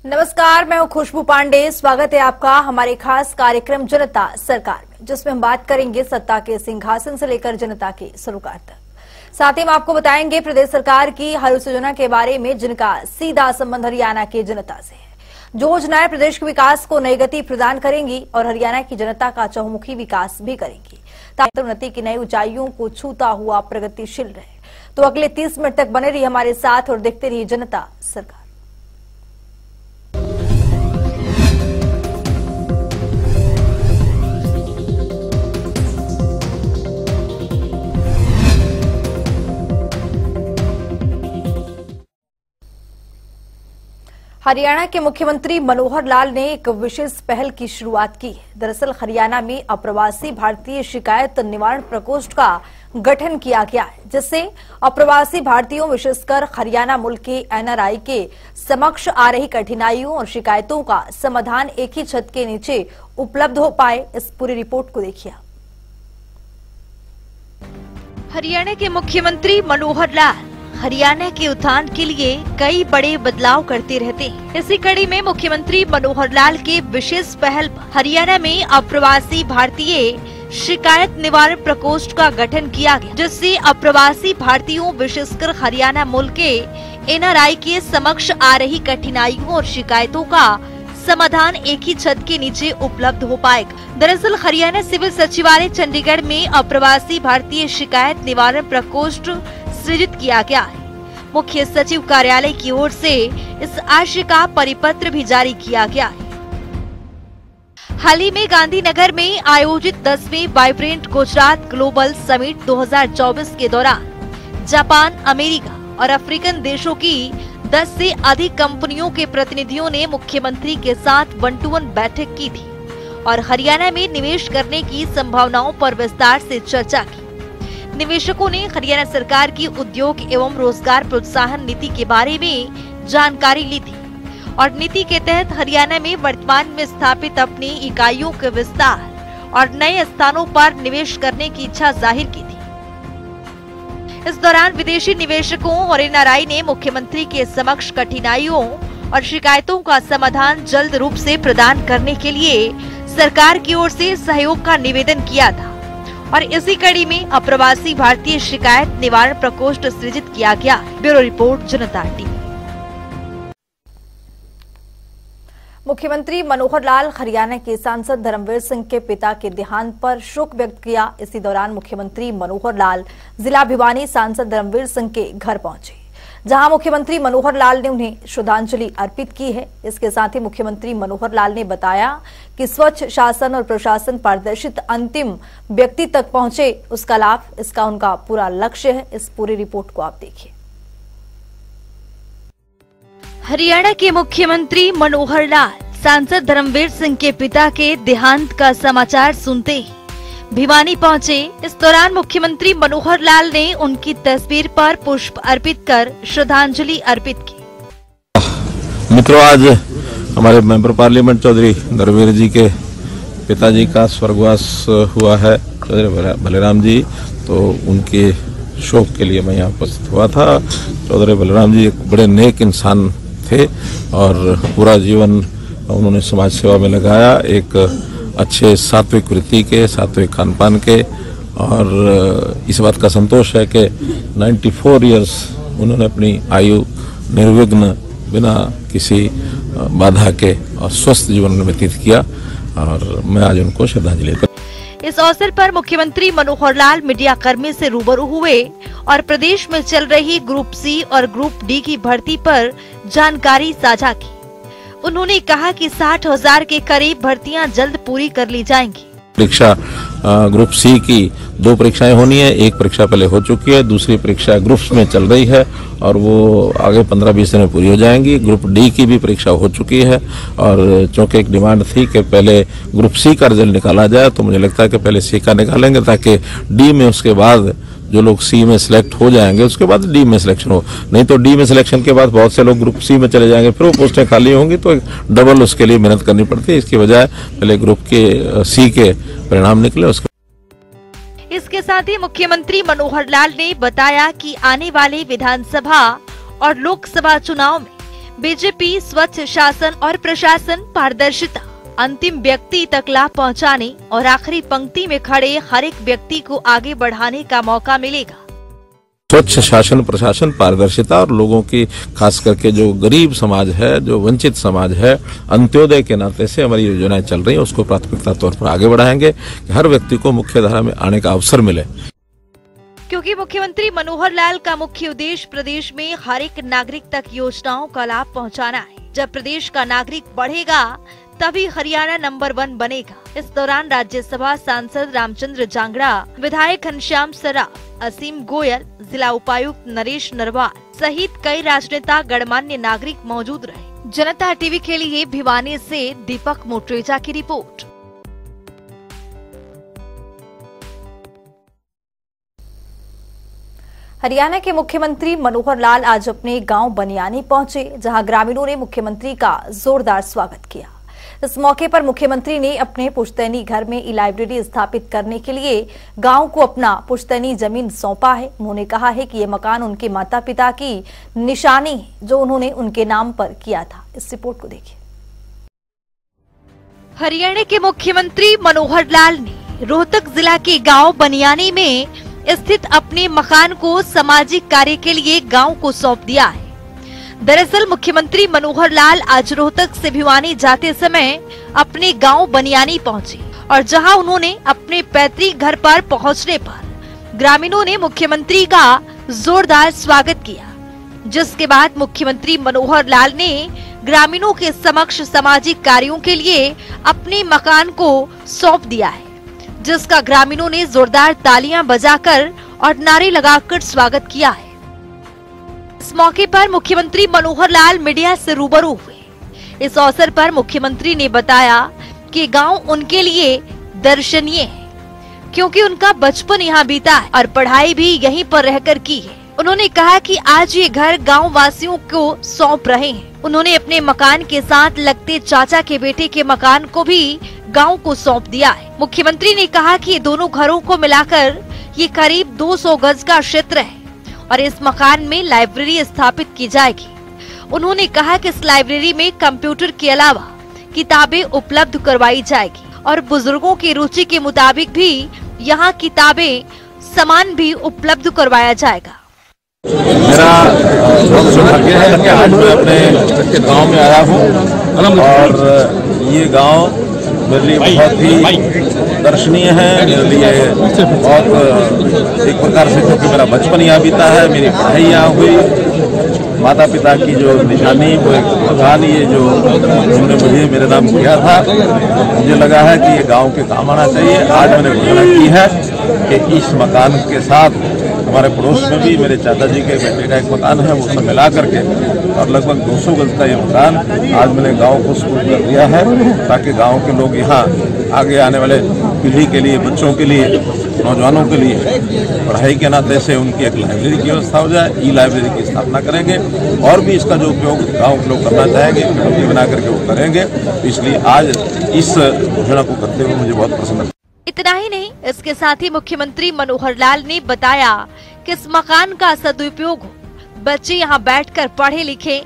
नमस्कार, मैं हूं खुशबू पांडे। स्वागत है आपका हमारे खास कार्यक्रम जनता सरकार में, जिसमें हम बात करेंगे सत्ता के सिंहासन से लेकर जनता के सरोकार तक। साथ ही हम आपको बताएंगे प्रदेश सरकार की हर उस योजना के बारे में जिनका सीधा संबंध हरियाणा की जनता से है। जो योजनाएं प्रदेश के विकास को नई गति प्रदान करेंगी और हरियाणा की जनता का चहुमुखी विकास भी करेंगी, ताकि उन्नति की नई ऊंचाइयों को छूता हुआ प्रगतिशील रहे। तो अगले 30 मिनट तक बने रहिए हमारे साथ और देखते रहिए जनता सरकार। हरियाणा के मुख्यमंत्री मनोहर लाल ने एक विशेष पहल की शुरुआत की है। दरअसल हरियाणा में अप्रवासी भारतीय शिकायत निवारण प्रकोष्ठ का गठन किया गया है, जिससे अप्रवासी भारतीयों विशेषकर हरियाणा मूल के एनआरआई के समक्ष आ रही कठिनाइयों और शिकायतों का समाधान एक ही छत के नीचे उपलब्ध हो पाए। इस पूरी रिपोर्ट को देखिए। हरियाणा के मुख्यमंत्री मनोहर लाल हरियाणा के उत्थान के लिए कई बड़े बदलाव करते रहते हैं। इसी कड़ी में मुख्यमंत्री मनोहर लाल के विशेष पहल हरियाणा में अप्रवासी भारतीय शिकायत निवारण प्रकोष्ठ का गठन किया गया, जिससे अप्रवासी भारतीयों विशेषकर हरियाणा मूल के एनआरआई के समक्ष आ रही कठिनाइयों और शिकायतों का समाधान एक ही छत के नीचे उपलब्ध हो पाएगा। दरअसल हरियाणा सिविल सचिवालय चंडीगढ़ में अप्रवासी भारतीय शिकायत निवारण प्रकोष्ठ सृजित किया गया है। मुख्य सचिव कार्यालय की ओर से इस आशय का परिपत्र भी जारी किया गया है। हाल ही में गांधीनगर में आयोजित 10वें वाइब्रेंट गुजरात ग्लोबल समिट 2024 के दौरान जापान, अमेरिका और अफ्रीकन देशों की 10 से अधिक कंपनियों के प्रतिनिधियों ने मुख्यमंत्री के साथ 1-to-1 बैठक की थी और हरियाणा में निवेश करने की संभावनाओं पर विस्तार से चर्चा की। निवेशकों ने हरियाणा सरकार की उद्योग एवं रोजगार प्रोत्साहन नीति के बारे में जानकारी ली थी और नीति के तहत हरियाणा में वर्तमान में स्थापित अपनी इकाइयों के विस्तार और नए स्थानों पर निवेश करने की इच्छा जाहिर की थी। इस दौरान विदेशी निवेशकों और एनआरआई ने मुख्यमंत्री के समक्ष कठिनाइयों और शिकायतों का समाधान जल्द रूप से प्रदान करने के लिए सरकार की ओर से सहयोग का निवेदन किया था और इसी कड़ी में अप्रवासी भारतीय शिकायत निवारण प्रकोष्ठ सृजित किया गया। ब्यूरो रिपोर्ट, जनता टीवी। मुख्यमंत्री मनोहर लाल हरियाणा के सांसद धर्मवीर सिंह के पिता के देहांत पर शोक व्यक्त किया। इसी दौरान मुख्यमंत्री मनोहर लाल जिला भिवानी सांसद धर्मवीर सिंह के घर पहुंचे, जहां मुख्यमंत्री मनोहर लाल ने उन्हें श्रद्धांजलि अर्पित की है। इसके साथ ही मुख्यमंत्री मनोहर लाल ने बताया कि स्वच्छ शासन और प्रशासन पारदर्शित अंतिम व्यक्ति तक पहुंचे, उसका लाभ इसका उनका पूरा लक्ष्य है। इस पूरी रिपोर्ट को आप देखिए। हरियाणा के मुख्यमंत्री मनोहर लाल सांसद धर्मवीर सिंह के पिता के देहांत का समाचार सुनते ही भिवानी पहुंचे। इस दौरान मुख्यमंत्री मनोहर लाल ने उनकी तस्वीर पर पुष्प अर्पित कर श्रद्धांजलि अर्पित की। मित्रों, आज हमारे मेंबर पार्लियामेंट चौधरी धर्मवीर जी के पिताजी का स्वर्गवास हुआ है, चौधरी बलराम जी, तो उनके शोक के लिए मैं यहाँ उपस्थित हुआ था। चौधरी बलराम जी एक बड़े नेक इंसान थे और पूरा जीवन उन्होंने समाज सेवा में लगाया, एक अच्छे सात्विक वृत्ति के, सात्विक खान पान के, और इस बात का संतोष है कि 94 इयर्स उन्होंने अपनी आयु निर्विघ्न बिना किसी बाधा के और स्वस्थ जीवन में व्यतीत किया और मैं आज उनको श्रद्धांजलि। इस अवसर पर मुख्यमंत्री मनोहर लाल मीडिया कर्मी से रूबरू हुए और प्रदेश में चल रही ग्रुप सी और ग्रुप डी की भर्ती पर जानकारी साझा की। उन्होंने कहा कि 60,000 के करीब भर्तियां जल्द पूरी कर ली जाएंगी। परीक्षा ग्रुप सी की 2 परीक्षाएं होनी है, एक परीक्षा पहले हो चुकी है, दूसरी परीक्षा ग्रुप्स में चल रही है और वो आगे 15-20 दिन में पूरी हो जाएंगी। ग्रुप डी की भी परीक्षा हो चुकी है और चूंकि एक डिमांड थी कि पहले ग्रुप सी का रिजल्ट निकाला जाए, तो मुझे लगता है कि पहले सी का निकालेंगे ताकि डी में उसके बाद जो लोग सी में सिलेक्ट हो जाएंगे उसके बाद डी में सिलेक्शन हो। नहीं तो डी में सिलेक्शन के बाद बहुत से लोग ग्रुप सी में चले जाएंगे, फिर वो पोस्टें खाली होंगी, तो डबल उसके लिए मेहनत करनी पड़ती है। इसकी बजाय पहले ग्रुप के सी के परिणाम निकले उसके। इसके साथ ही मुख्यमंत्री मनोहर लाल ने बताया कि आने वाले विधानसभा और लोकसभा चुनाव में बीजेपी स्वच्छ शासन और प्रशासन, पारदर्शिता, अंतिम व्यक्ति तक लाभ पहुंचाने और आखिरी पंक्ति में खड़े हर एक व्यक्ति को आगे बढ़ाने का मौका मिलेगा। स्वच्छ शासन, प्रशासन, पारदर्शिता और लोगों की, खास करके जो गरीब समाज है, जो वंचित समाज है, अंत्योदय के नाते से हमारी योजनाएं चल रही हैं, उसको प्राथमिकता तौर पर आगे बढ़ाएंगे कि हर व्यक्ति को मुख्य धारा में आने का अवसर मिले। क्योंकि मुख्यमंत्री मनोहर लाल का मुख्य उद्देश्य प्रदेश में हर एक नागरिक तक योजनाओं का लाभ पहुंचाना है। जब प्रदेश का नागरिक बढ़ेगा तभी हरियाणा नंबर 1 बनेगा। इस दौरान राज्यसभा सांसद रामचंद्र जांगड़ा, विधायक घनश्याम सराफ, असीम गोयल, जिला उपायुक्त नरेश नरवाल सहित कई राजनेता, गणमान्य नागरिक मौजूद रहे। जनता टीवी के लिए भिवानी से दीपक मोटरेजा की रिपोर्ट। हरियाणा के मुख्यमंत्री मनोहर लाल आज अपने गांव बनियानी पहुंचे, जहां ग्रामीणों ने मुख्यमंत्री का जोरदार स्वागत किया। इस मौके पर मुख्यमंत्री ने अपने पुश्तैनी घर में ई लाइब्रेरी स्थापित करने के लिए गांव को अपना पुश्तैनी जमीन सौंपा है। उन्होंने कहा है कि ये मकान उनके माता पिता की निशानी है, जो उन्होंने उनके नाम पर किया था। इस रिपोर्ट को देखिए। हरियाणा के मुख्यमंत्री मनोहर लाल ने रोहतक जिला के गांव बनियानी में स्थित अपने मकान को सामाजिक कार्य के लिए गांव को सौंप दिया है। दरअसल मुख्यमंत्री मनोहर लाल आज रोहतक से भिवानी जाते समय अपने गांव बनियानी पहुंचे और जहां उन्होंने अपने पैतृक घर पर पहुंचने पर ग्रामीणों ने मुख्यमंत्री का जोरदार स्वागत किया, जिसके बाद मुख्यमंत्री मनोहर लाल ने ग्रामीणों के समक्ष सामाजिक कार्यों के लिए अपने मकान को सौंप दिया है, जिसका ग्रामीणों ने जोरदार तालियां बजाकर और नारे लगाकर स्वागत किया है। इस मौके पर मुख्यमंत्री मनोहर लाल मीडिया से रूबरू हुए। इस अवसर पर मुख्यमंत्री ने बताया कि गांव उनके लिए दर्शनीय है, क्योंकि उनका बचपन यहाँ बीता है और पढ़ाई भी यहीं पर रहकर की है। उन्होंने कहा कि आज ये घर गांव वासियों को सौंप रहे हैं। उन्होंने अपने मकान के साथ लगते चाचा के बेटे के मकान को भी गांव को सौंप दिया है। मुख्यमंत्री ने कहा कि ये दोनों घरों को मिलाकर ये करीब 200 गज का क्षेत्र है और इस मकान में लाइब्रेरी स्थापित की जाएगी। उन्होंने कहा कि इस लाइब्रेरी में कंप्यूटर के अलावा किताबें उपलब्ध करवाई जाएगी और बुजुर्गों की रुचि के मुताबिक भी यहाँ किताबें, सामान भी उपलब्ध करवाया जाएगा। मेरा बहुत सौभाग्य है कि आज मैं अपने गांव में आया हूँ और ये गांव मेरे लिए बहुत ही दर्शनीय है। मेरे लिए बहुत एक प्रकार से, क्योंकि मेरा बचपन यहाँ बीता है, मेरी पढ़ाई यहाँ हुई, माता पिता की जो निशानी, वो एक मकान ये जो उन्होंने मुझे मेरे नाम किया था, मुझे लगा है कि ये गांव के काम आना चाहिए। आज मैंने घोषणा की है कि इस मकान के साथ हमारे पड़ोस में भी मेरे चाचा जी के बेटे का एक मकान है, वो सब मिला करके और लगभग 200 गज का ये मकान आज मैंने गांव को सुपुर्द कर दिया है, ताकि गांव के लोग यहाँ आगे आने वाले पीढ़ी के लिए, बच्चों के लिए, नौजवानों के लिए पढ़ाई के नाते से उनकी एक लाइब्रेरी की व्यवस्था हो जाए। ई लाइब्रेरी की स्थापना करेंगे और भी इसका जो उपयोग गाँव के लोग करना चाहेंगे, कमेटी बना करके वो करेंगे। इसलिए आज इस घोषणा को करते हुए मुझे बहुत प्रसन्न। इतना ही नहीं, इसके साथ ही मुख्यमंत्री मनोहर लाल ने बताया कि इस मकान का सदुपयोग हो, बच्चे यहाँ बैठकर पढ़े लिखे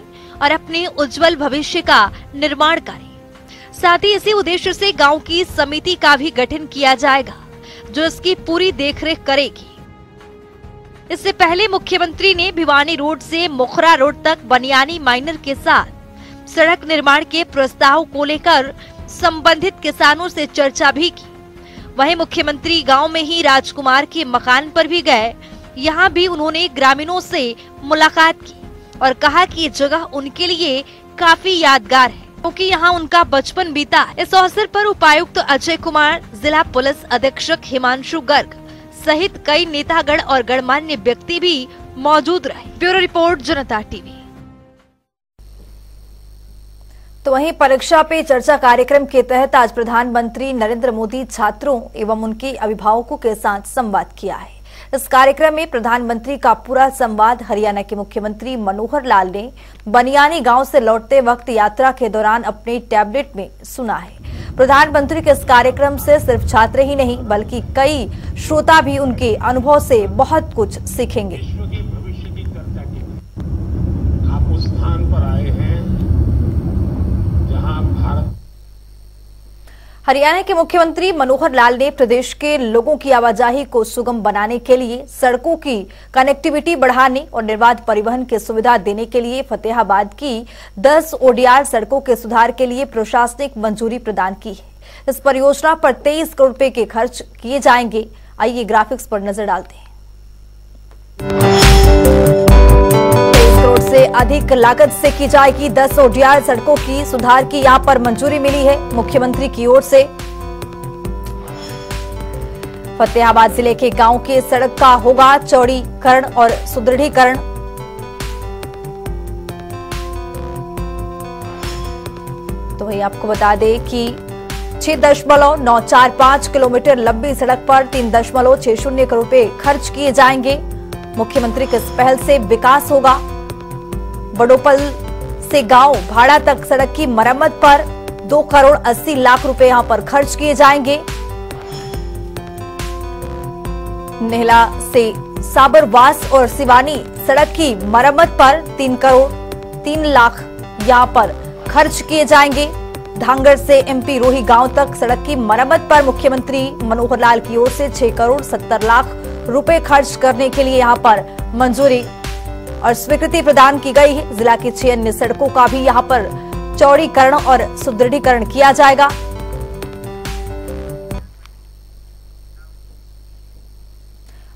और अपने उज्जवल भविष्य का निर्माण करें। साथ ही इसी उद्देश्य से गांव की समिति का भी गठन किया जाएगा, जो इसकी पूरी देखरेख करेगी। इससे पहले मुख्यमंत्री ने भिवानी रोड से मुखरा रोड तक बनियानी माइनर के साथ सड़क निर्माण के प्रस्ताव को लेकर संबंधित किसानों से चर्चा भी की। वहीं मुख्यमंत्री गांव में ही राजकुमार के मकान पर भी गए। यहां भी उन्होंने ग्रामीणों से मुलाकात की और कहा कि ये जगह उनके लिए काफी यादगार है, क्योंकि यहां उनका बचपन बीता। इस अवसर पर उपायुक्त अजय कुमार, जिला पुलिस अधीक्षक हिमांशु गर्ग सहित कई नेतागण और गणमान्य व्यक्ति भी मौजूद रहे। ब्यूरो रिपोर्ट, जनता टीवी। तो वहीं परीक्षा पे चर्चा कार्यक्रम के तहत आज प्रधानमंत्री नरेंद्र मोदी छात्रों एवं उनके अभिभावकों के साथ संवाद किया है। इस कार्यक्रम में प्रधानमंत्री का पूरा संवाद हरियाणा के मुख्यमंत्री मनोहर लाल ने बनियानी गांव से लौटते वक्त यात्रा के दौरान अपने टैबलेट में सुना है। प्रधानमंत्री के इस कार्यक्रम से सिर्फ छात्र ही नहीं, बल्कि कई श्रोता भी उनके अनुभव से बहुत कुछ सीखेंगे। आप उस स्थान पर आए हैं हरियाणा के मुख्यमंत्री मनोहर लाल ने प्रदेश के लोगों की आवाजाही को सुगम बनाने के लिए सड़कों की कनेक्टिविटी बढ़ाने और निर्बाध परिवहन की सुविधा देने के लिए फतेहाबाद की 10 ओडीआर सड़कों के सुधार के लिए प्रशासनिक मंजूरी प्रदान की है। इस परियोजना पर 23 करोड़ रुपए के खर्च किए जाएंगे। आइए ग्राफिक्स पर नजर डालते हैं। 23 करोड़ से अधिक लागत से की जाएगी 10 ओडीआर सड़कों की सुधार की यहां पर मंजूरी मिली है मुख्यमंत्री की ओर से। फतेहाबाद जिले के गांव के सड़क का होगा चौड़ीकरण और सुदृढ़ीकरण। तो वही आपको बता दें कि 6.945 किलोमीटर लंबी सड़क पर 3.60 करोड़ रुपए खर्च किए जाएंगे। मुख्यमंत्री की इस पहल से विकास होगा। बड़ोपल से गांव भाड़ा तक सड़क की मरम्मत पर 2 करोड़ 80 लाख रुपए यहां पर खर्च किए जाएंगे। नेहला से साबरवास और सिवानी सड़क की मरम्मत पर 3 करोड़ 3 लाख यहां पर खर्च किए जाएंगे। धांगड़ से एमपी रोही गांव तक सड़क की मरम्मत पर मुख्यमंत्री मनोहर लाल की ओर से 6 करोड़ 70 लाख रुपए खर्च करने के लिए यहां पर मंजूरी और स्वीकृति प्रदान की गई है। जिला की 6 अन्य सड़कों का भी यहां पर चौड़ीकरण और सुदृढ़ीकरण किया जाएगा।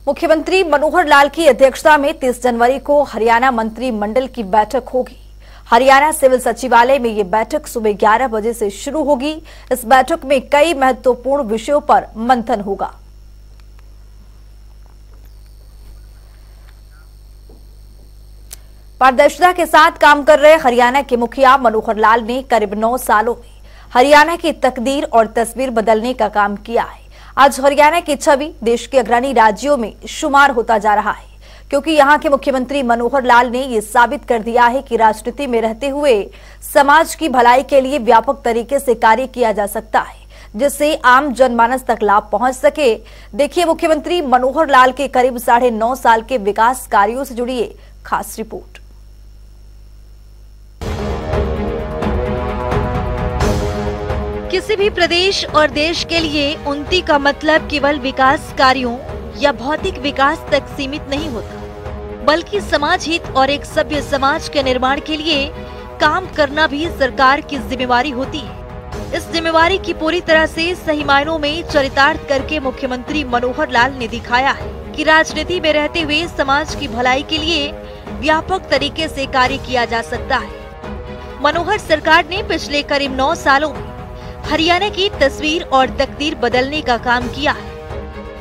मुख्यमंत्री मनोहर लाल की अध्यक्षता में 30 जनवरी को हरियाणा मंत्रिमंडल की बैठक होगी। हरियाणा सिविल सचिवालय में यह बैठक सुबह 11 बजे से शुरू होगी। इस बैठक में कई महत्वपूर्ण विषयों पर मंथन होगा। पारदर्शिता के साथ काम कर रहे हरियाणा के मुखिया मनोहर लाल ने करीब 9 सालों में हरियाणा की तकदीर और तस्वीर बदलने का काम किया है। आज हरियाणा की छवि देश के अग्रणी राज्यों में शुमार होता जा रहा है, क्योंकि यहां के मुख्यमंत्री मनोहर लाल ने यह साबित कर दिया है कि राजनीति में रहते हुए समाज की भलाई के लिए व्यापक तरीके से कार्य किया जा सकता है, जिससे आम जनमानस तक लाभ पहुंच सके। देखिए मुख्यमंत्री मनोहर लाल के करीब 9.5 साल के विकास कार्यों से जुड़ी खास रिपोर्ट। किसी भी प्रदेश और देश के लिए उन्नति का मतलब केवल विकास कार्यों या भौतिक विकास तक सीमित नहीं होता, बल्कि समाज हित और एक सभ्य समाज के निर्माण के लिए काम करना भी सरकार की जिम्मेवारी होती है। इस जिम्मेवारी की पूरी तरह से सही मायनों में चरितार्थ करके मुख्यमंत्री मनोहर लाल ने दिखाया है कि राजनीति में रहते हुए समाज की भलाई के लिए व्यापक तरीके से कार्य किया जा सकता है। मनोहर सरकार ने पिछले करीब 9 सालों में हरियाणा की तस्वीर और तकदीर बदलने का काम किया है।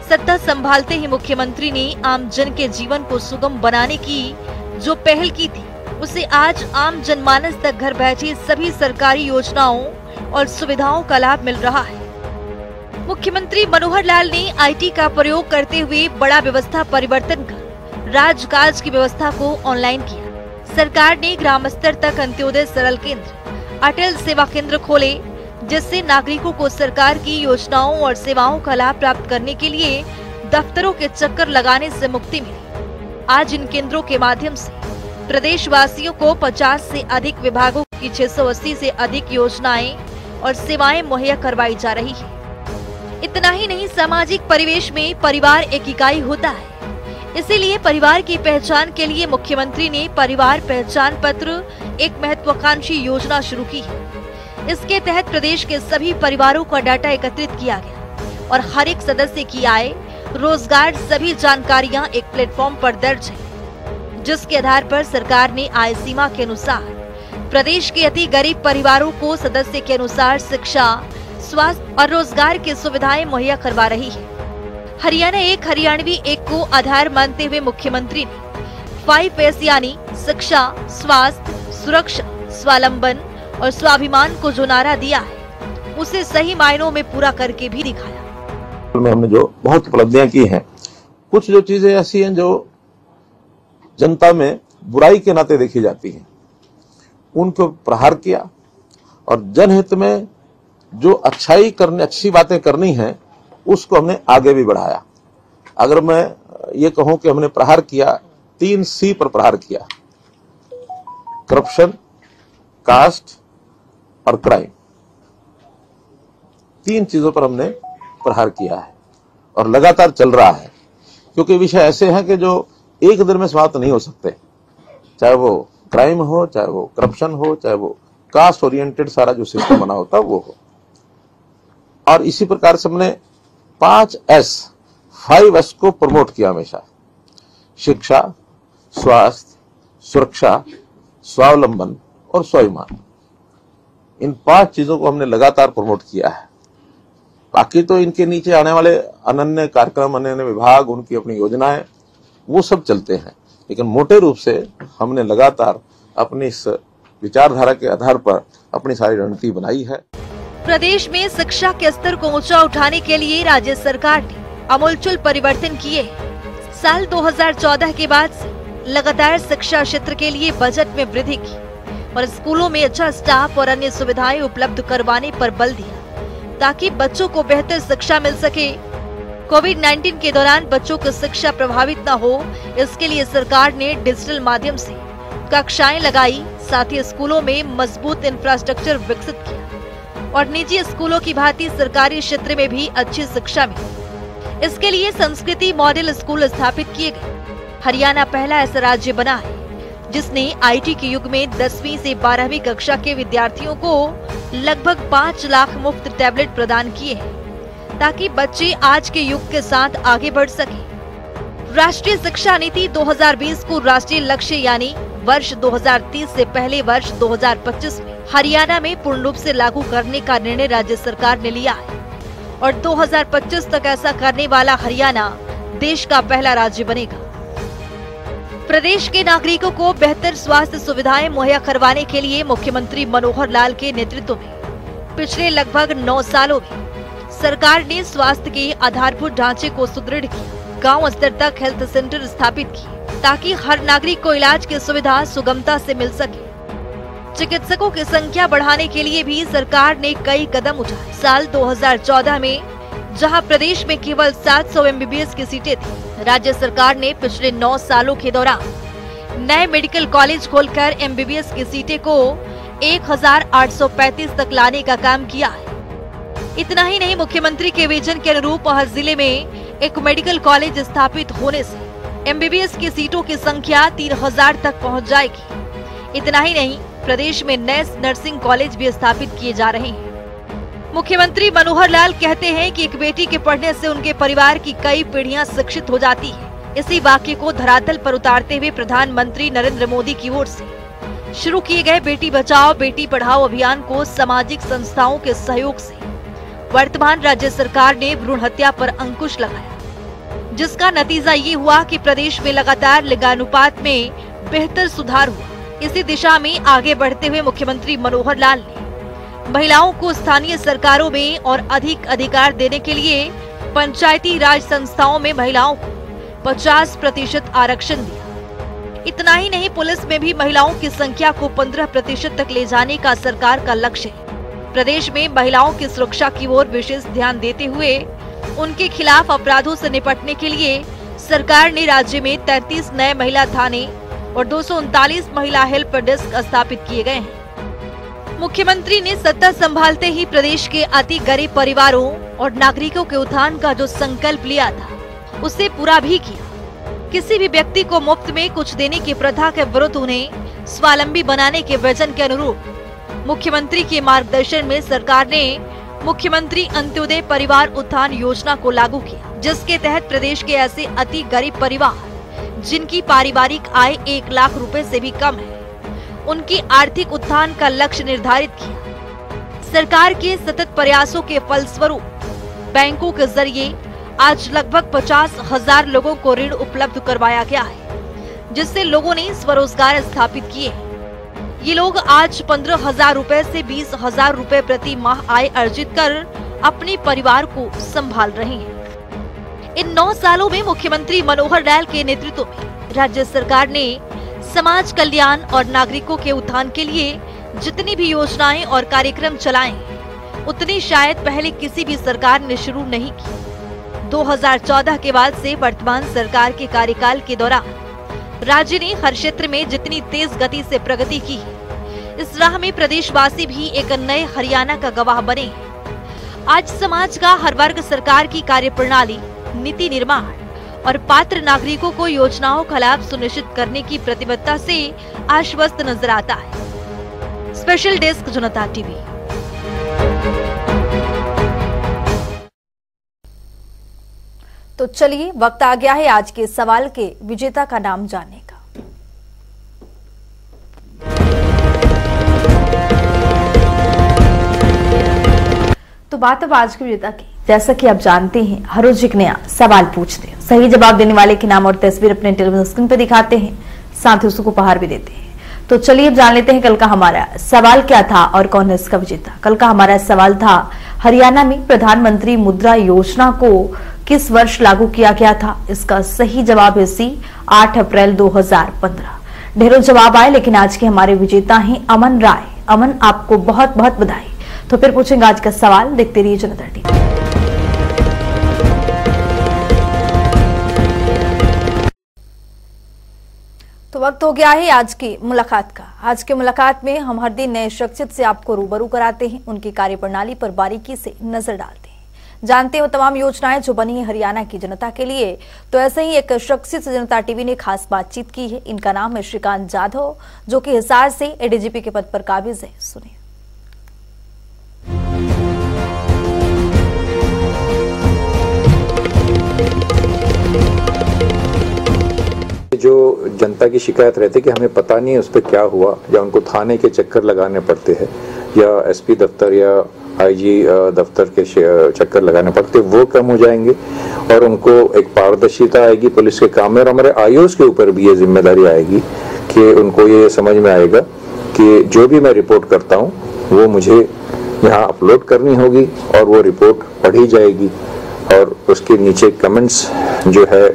सत्ता संभालते ही मुख्यमंत्री ने आम जन के जीवन को सुगम बनाने की जो पहल की थी, उसे आज आम जनमानस तक घर बैठे सभी सरकारी योजनाओं और सुविधाओं का लाभ मिल रहा है। मुख्यमंत्री मनोहर लाल ने आईटी का प्रयोग करते हुए बड़ा व्यवस्था परिवर्तन कर राजकाज की व्यवस्था को ऑनलाइन किया। सरकार ने ग्राम स्तर तक अंत्योदय सरल केंद्र, अटल सेवा केंद्र खोले, जिससे नागरिकों को सरकार की योजनाओं और सेवाओं का लाभ प्राप्त करने के लिए दफ्तरों के चक्कर लगाने से मुक्ति मिली। आज इन केंद्रों के माध्यम से प्रदेशवासियों को 50 से अधिक विभागों की 680 से अधिक योजनाएं और सेवाएं मुहैया करवाई जा रही है। इतना ही नहीं, सामाजिक परिवेश में परिवार एक इकाई होता है, इसीलिए परिवार की पहचान के लिए मुख्यमंत्री ने परिवार पहचान पत्र एक महत्वाकांक्षी योजना शुरू की है। इसके तहत प्रदेश के सभी परिवारों का डाटा एकत्रित किया गया और हर एक सदस्य की आय, रोजगार, सभी जानकारियां एक प्लेटफॉर्म पर दर्ज है, जिसके आधार पर सरकार ने आय सीमा के अनुसार प्रदेश के अति गरीब परिवारों को सदस्य के अनुसार शिक्षा, स्वास्थ्य और रोजगार की सुविधाएं मुहैया करवा रही है। हरियाणा एक हरियाणवी एक को आधार मानते हुए मुख्यमंत्री ने 5S यानी शिक्षा, स्वास्थ्य, सुरक्षा, स्वावलंबन और स्वाभिमान को जो नारा दिया है, उसे सही मायनों में पूरा करके भी दिखाया। हमने जो बहुत उपलब्धियां की हैं, कुछ जो चीजें ऐसी हैं जो जनता में बुराई के नाते देखी जाती हैं, उनको प्रहार किया और जनहित में जो अच्छी बातें करनी है, उसको हमने आगे भी बढ़ाया। अगर मैं ये कहूं कि हमने प्रहार किया, 3C पर प्रहार किया, करप्शन, कास्ट और क्राइम। 3 चीजों पर हमने प्रहार किया है और लगातार चल रहा है, क्योंकि विषय ऐसे हैं कि जो एक दिन में समाप्त नहीं हो सकते, चाहे वो क्राइम हो, चाहे वो करप्शन हो, चाहे वो कास्ट ओरिएंटेड सारा जो सिस्टम बना होता है वो हो। और इसी प्रकार से हमने 5S को प्रमोट किया हमेशा, शिक्षा, स्वास्थ्य, सुरक्षा, स्वावलंबन और स्वाभिमान। इन 5 चीजों को हमने लगातार प्रमोट किया है। बाकी तो इनके नीचे आने वाले अनन्य कार्यक्रम, अनन्य विभाग, उनकी अपनी योजनाएं, वो सब चलते हैं, लेकिन मोटे रूप से हमने लगातार अपनी इस विचारधारा के आधार पर अपनी सारी रणनीति बनाई है। प्रदेश में शिक्षा के स्तर को ऊंचा उठाने के लिए राज्य सरकार ने आमूलचूल परिवर्तन किए। साल 2014 के बाद से लगातार शिक्षा क्षेत्र के लिए बजट में वृद्धि की और स्कूलों में अच्छा स्टाफ और अन्य सुविधाएं उपलब्ध करवाने पर बल दिया ताकि बच्चों को बेहतर शिक्षा मिल सके। कोविड-19 के दौरान बच्चों की शिक्षा प्रभावित न हो, इसके लिए सरकार ने डिजिटल माध्यम से कक्षाएं लगाई, साथ ही स्कूलों में मजबूत इंफ्रास्ट्रक्चर विकसित किया और निजी स्कूलों की भांति सरकारी क्षेत्र में भी अच्छी शिक्षा मिली। इसके लिए संस्कृति मॉडल स्कूल स्थापित किए गए। हरियाणा पहला ऐसा राज्य बना है जिसने आईटी के युग में 10वीं से 12वीं कक्षा के विद्यार्थियों को लगभग 5 लाख मुफ्त टैबलेट प्रदान किए हैं ताकि बच्चे आज के युग के साथ आगे बढ़ सके। राष्ट्रीय शिक्षा नीति 2020 को राष्ट्रीय लक्ष्य यानी वर्ष 2030 से पहले वर्ष 2025 में हरियाणा में पूर्ण रूप से लागू करने का निर्णय राज्य सरकार ने लिया है और 2025 तक ऐसा करने वाला हरियाणा देश का पहला राज्य बनेगा। प्रदेश के नागरिकों को बेहतर स्वास्थ्य सुविधाएं मुहैया करवाने के लिए मुख्यमंत्री मनोहर लाल के नेतृत्व में पिछले लगभग 9 सालों में सरकार ने स्वास्थ्य के आधारभूत ढांचे को सुदृढ़ किया, गांव स्तर तक हेल्थ सेंटर स्थापित किए ताकि हर नागरिक को इलाज की सुविधा सुगमता से मिल सके। चिकित्सकों की संख्या बढ़ाने के लिए भी सरकार ने कई कदम उठाए। साल 2014 में जहां प्रदेश में केवल 700 MBBS की सीटें थी, राज्य सरकार ने पिछले 9 सालों के दौरान नए मेडिकल कॉलेज खोलकर MBBS की सीटें को 1835 तक लाने का काम किया है। इतना ही नहीं, मुख्यमंत्री के विजन के अनुरूप हर जिले में एक मेडिकल कॉलेज स्थापित होने से MBBS की सीटों की संख्या 3000 तक पहुंच जाएगी। इतना ही नहीं, प्रदेश में नए नर्सिंग कॉलेज भी स्थापित किए जा रहे हैं। मुख्यमंत्री मनोहर लाल कहते हैं कि एक बेटी के पढ़ने से उनके परिवार की कई पीढ़ियां शिक्षित हो जाती है। इसी वाक्य को धरातल पर उतारते हुए प्रधानमंत्री नरेंद्र मोदी की ओर से शुरू किए गए बेटी बचाओ बेटी पढ़ाओ अभियान को सामाजिक संस्थाओं के सहयोग से वर्तमान राज्य सरकार ने भ्रूण हत्या पर अंकुश लगाया, जिसका नतीजा ये हुआ कि प्रदेश में लगातार लिंगानुपात में बेहतर सुधार हुआ। इसी दिशा में आगे बढ़ते हुए मुख्यमंत्री मनोहर लाल ने महिलाओं को स्थानीय सरकारों में और अधिक अधिकार देने के लिए पंचायती राज संस्थाओं में महिलाओं को 50% आरक्षण दिया। इतना ही नहीं, पुलिस में भी महिलाओं की संख्या को 15% तक ले जाने का सरकार का लक्ष्य है। प्रदेश में महिलाओं की सुरक्षा की ओर विशेष ध्यान देते हुए उनके खिलाफ अपराधों से निपटने के लिए सरकार ने राज्य में 33 नए महिला थाने और 239 महिला हेल्प डेस्क स्थापित किए गए हैं। मुख्यमंत्री ने सत्ता संभालते ही प्रदेश के अति गरीब परिवारों और नागरिकों के उत्थान का जो संकल्प लिया था उसे पूरा भी किया। किसी भी व्यक्ति को मुफ्त में कुछ देने की प्रथा के विरुद्ध उन्हें स्वावलंबी बनाने के विजन के अनुरूप मुख्यमंत्री के मार्गदर्शन में सरकार ने मुख्यमंत्री अंत्योदय परिवार उत्थान योजना को लागू किया, जिसके तहत प्रदेश के ऐसे अति गरीब परिवार जिनकी पारिवारिक आय 1 लाख रुपए से भी कम है, उनकी आर्थिक उत्थान का लक्ष्य निर्धारित किया। सरकार के सतत प्रयासों के फलस्वरूप बैंकों के जरिए आज लगभग 50,000 लोगों को ऋण उपलब्ध करवाया गया है, जिससे लोगों ने स्वरोजगार स्थापित किए हैं। ये लोग आज 15,000 रुपए से 20,000 रुपए प्रति माह आय अर्जित कर अपने परिवार को संभाल रहे हैं। इन 9 सालों में मुख्यमंत्री मनोहर लाल के नेतृत्व में राज्य सरकार ने समाज कल्याण और नागरिकों के उत्थान के लिए जितनी भी योजनाएं और कार्यक्रम चलाए, उतनी शायद पहले किसी भी सरकार ने शुरू नहीं की। 2014 के बाद से वर्तमान सरकार के कार्यकाल के दौरान राज्य ने हर क्षेत्र में जितनी तेज गति से प्रगति की है, इस राह में प्रदेशवासी भी एक नए हरियाणा का गवाह बने हैं। आज समाज का हर वर्ग सरकार की कार्यप्रणाली, नीति निर्माण और पात्र नागरिकों को योजनाओं का लाभ सुनिश्चित करने की प्रतिबद्धता से आश्वस्त नजर आता है। स्पेशल डेस्क जनता टीवी। तो चलिए वक्त आ गया है आज के सवाल के विजेता का नाम जानने का। तो बात अब आज के विजेता की। जैसा कि आप जानते हैं, हर रोज एक नया सवाल पूछते हैं, सही जवाब देने वाले के नाम और तस्वीर अपने टेलीविजन स्क्रीन पर दिखाते हैं, साथ ही उसको उपहार भी देते हैं। तो चलिए अब जान लेते हैं कल का हमारा सवाल क्या था और कौन है इसका विजेता। कल का हमारा सवाल था, हरियाणा में प्रधानमंत्री मुद्रा योजना को किस वर्ष लागू किया गया था? इसका सही जवाब है सी, 8 अप्रैल 2015। ढेरों जवाब आए, लेकिन आज के हमारे विजेता हैं अमन राय। अमन, आपको बहुत बहुत बधाई। तो फिर पूछेंगे आज का सवाल, देखते रहिए जनता टीवी। तो वक्त हो गया है आज की मुलाकात का। आज की मुलाकात में हम हर दिन नए शख्सियत से आपको रूबरू कराते हैं, उनकी कार्यप्रणाली पर बारीकी से नजर डालते हैं, जानते हैं वो तमाम योजनाएं जो बनी है हरियाणा की जनता के लिए। तो ऐसे ही एक शख्सियत से जनता टीवी ने खास बातचीत की है। इनका नाम है श्रीकांत जाधव, जो कि हिसार से एडीजीपी के पद पर काबिज है। सुनिए। जो जनता की शिकायत रहती है कि हमें पता नहीं है उस पर क्या हुआ, या उनको थाने के चक्कर लगाने पड़ते हैं, या एसपी दफ्तर या आईजी दफ्तर के चक्कर लगाने पड़ते, वो कम हो जाएंगे और उनको एक पारदर्शिता आएगी पुलिस के काम में। और हमारे आईओएस के ऊपर भी ये जिम्मेदारी आएगी कि उनको ये समझ में आएगा कि जो भी मैं रिपोर्ट करता हूँ वो मुझे यहाँ अपलोड करनी होगी और वो रिपोर्ट पढ़ी जाएगी और उसके नीचे कमेंट्स जो है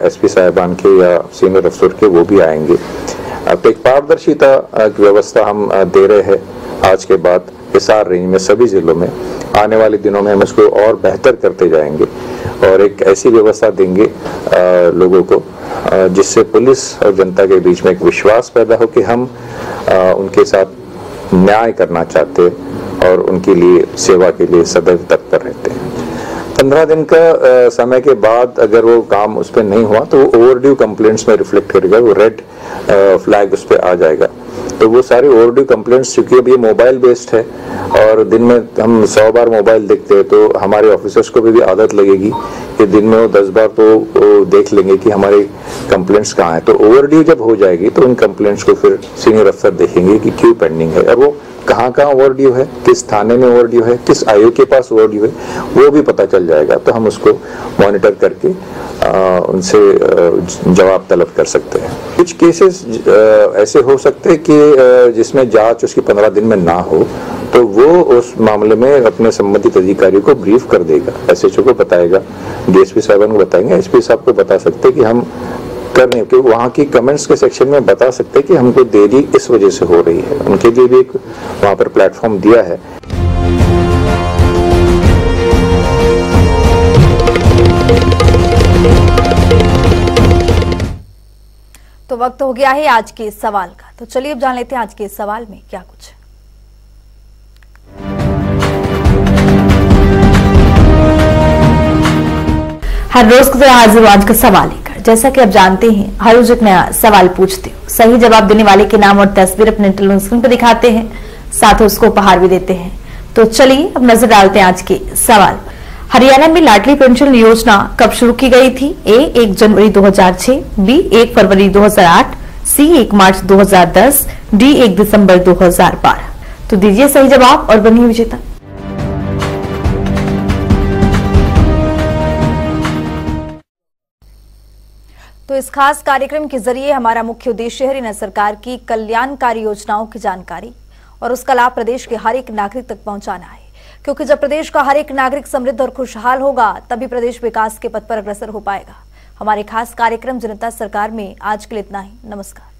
एसपी साहिबान के या सीनियर अफसर के वो भी आएंगे। तो एक पारदर्शिता की व्यवस्था हम दे रहे हैं आज के बाद हिसार रेंज में सभी जिलों में। आने वाले दिनों में हम इसको और बेहतर करते जाएंगे और एक ऐसी व्यवस्था देंगे लोगों को जिससे पुलिस और जनता के बीच में एक विश्वास पैदा हो कि हम उनके साथ न्याय करना चाहते हैं और उनके लिए सेवा के लिए सदैव तत्पर रहते हैं। 15 दिन का समय के बाद अगर वो काम उस पर नहीं हुआ तो वो ओवरड्यू कंप्लेंट्स में रिफ्लेक्ट करेगा, वो रेड फ्लैग उस पर आ जाएगा। तो वो सारे ओवरड्यू कंप्लेंट्स, चूंकि अब ये मोबाइल बेस्ड है और दिन में हम 100 बार मोबाइल देखते हैं, तो हमारे ऑफिसर्स को भी आदत लगेगी कि दिन में वो 10 बार तो देख लेंगे कि हमारे कंप्लेंट्स कहाँ हैं। तो ओवरड्यू जब हो जाएगी तो उन कंप्लेंट्स को फिर सीनियर अफसर देखेंगे कि क्यों पेंडिंग है और वो कहाँ ओवरड्यू है, किस थाने में ओवरड्यू है, किस आईओ के पास ओवरड्यू है, वो भी पता चल जाएगा। तो हम उसको मॉनिटर करके उनसे जवाब तलब कर सकते हैं। कुछ केसेस ऐसे हो सकते हैं कि जिसमें जांच उसकी 15 दिन में ना हो, तो वो उस मामले में अपने संबंधित अधिकारी को ब्रीफ कर देगा, एसएचओ को बताएगा, डीएसपी साहब को बताएंगे, एसपी साहब को बता सकते हैं कि हम कर रहे हैं, क्योंकि वहाँ की कमेंट्स के सेक्शन में बता सकते हैं कि हमको देरी इस वजह से हो रही है। उनके लिए भी एक वहाँ पर प्लेटफॉर्म दिया है। तो वक्त हो गया है आज के सवाल का। तो चलिए अब जान लेते हैं आज के सवाल में क्या कुछ। हर रोज की तरह हाजिर आज का सवाल लेकर। जैसा कि आप जानते हैं, हर रोज एक नया सवाल पूछते हो, सही जवाब देने वाले के नाम और तस्वीर अपने टेलीविजन स्क्रीन पर दिखाते हैं, साथ ही उसको उपहार भी देते हैं। तो चलिए अब नजर डालते हैं आज के सवाल। हरियाणा में लाडली पेंशन योजना कब शुरू की गई थी? ए 1 जनवरी 2006, बी 1 फरवरी 2008, सी 1 मार्च 2010, डी 1 दिसंबर 2012। तो दीजिए सही जवाब और बनिए विजेता। तो इस खास कार्यक्रम के जरिए हमारा मुख्य उद्देश्य है सरकार की कल्याणकारी योजनाओं की जानकारी और उसका लाभ प्रदेश के हर एक नागरिक तक पहुंचाना है, क्योंकि जब प्रदेश का हर एक नागरिक समृद्ध और खुशहाल होगा तभी प्रदेश विकास के पथ पर अग्रसर हो पाएगा। हमारे खास कार्यक्रम जनता सरकार में आज के लिए इतना ही। नमस्कार।